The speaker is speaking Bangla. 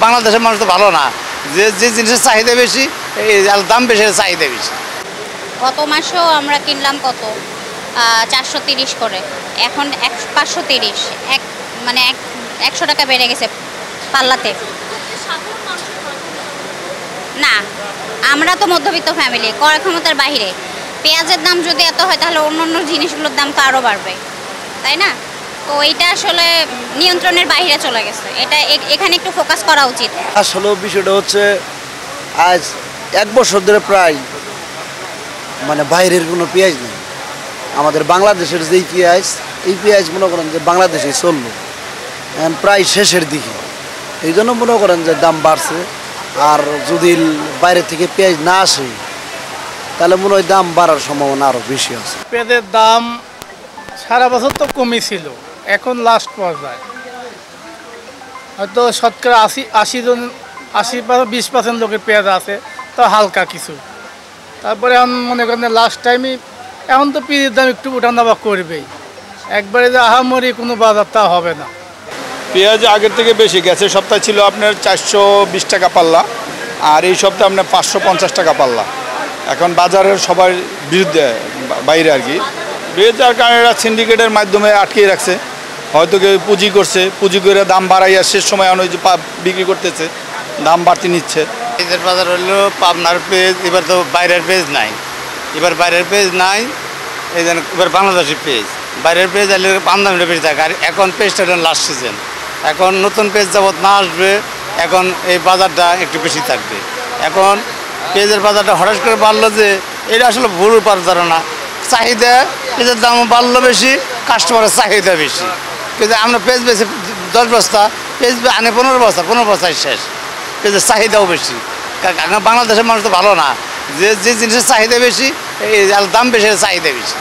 বাংলাদেশের মানুষ তো ভালো না, যে যে জিনিসের চাহিদা বেশি এই দাম বেশি, চাহিদা বেশি। গত মাসেও আমরা কিনলাম কত 430 করে, এখন 530, মানে 100 টাকা বেড়ে গেছে পাল্লাতে। না, আমরা তো মধ্যবিত্ত ফ্যামিলি, ক্রয় ক্ষমতার বাইরে। পেঁয়াজের দাম যদি এত হয় তাহলে অন্য জিনিসগুলোর দাম তো আরও বাড়বে, তাই না? তো এইটা আসলে নিয়ন্ত্রণের বাইরে চলে গেছে, এটা এখানে একটু ফোকাস করা উচিত। আসলে বিষয়টা হচ্ছে আজ 1 বছর ধরে প্রায় মানে বাইরের কোনো পেঁয়াজ নেই, আমাদের বাংলাদেশের যেই পেঁয়াজ, এই পেঁয়াজ মনে করেন যে বাংলাদেশে চললো প্রায় শেষের দিকে, এই জন্য মনে করেন যে দাম বাড়ছে। আর যদি বাইরে থেকে পেঁয়াজ না আসে তাহলে মনে হয় দাম বাড়ার সম্ভাবনা আরও বেশি আছে। পেঁয়াজের দাম সারা বছর তো কমই ছিল, এখন লাস্ট পর্যায়ে হয়তো শতকরা 20% লোকের পেঁয়াজ আছে, তো হালকা কিছু। তারপরে এখন মনে করেন লাস্ট টাইমই, এখন তো পেঁয়াজের দাম একটু ওঠানামা করবেই, একবারে যে আহামরি কোনো বাজার তা হবে না। পেঁয়াজ আগের থেকে বেশি গেছে, সপ্তাহে ছিল আপনার 420 টাকা পাল্লা, আর এই সপ্তাহে আপনার 550 টাকা পাল্লা। এখন বাজারের সবার বিরুদ্ধে বাইরে আর কি যার কারণে এরা সিন্ডিকেটের মাধ্যমে আটকে রাখছে, হয়তো কেউ পুঁজি করছে, পুঁজি করে দাম বাড়াইয়া শেষ সময় অনেক বিক্রি করতেছে, দাম বাড়তি নিচ্ছে। পেঁয়াজের বাজার হলো পাবনার পেঁয়াজ, এবার তো বাইরের পেঁয়াজ নাই, এবার বাইরের পেঁয়াজ নাই, এই জন্য এবার বাংলাদেশের পেঁয়াজ, বাইরের পেঁয়াজ আলে আমদানিটা বেশি থাকে। আর এখন পেঁয়াজটা লাস্ট সিজন, এখন নতুন পেঁয়াজ যাবত না আসবে, এখন এই বাজারটা একটু বেশি থাকবে। এখন পেঁয়াজের বাজারটা হঠাৎ করে বাড়লো, যে এটা আসলে ভুল ধারণা। চাহিদা পেঁয়াজের দাম বাড়লো বেশি, কাস্টমারের চাহিদা বেশি। কিন্তু আমরা পেঁয়াজ বেশি 10 বস্তা, পেঁয়াজ আনে 15 বস্তা, 15 বস্তায় শেষ। পেঁয়াজের চাহিদাও বেশি, কারণ বাংলাদেশের মানুষ তো ভালো না, যে যে জিনিসের চাহিদা বেশি এই দাম বেশি, চাহিদা বেশি।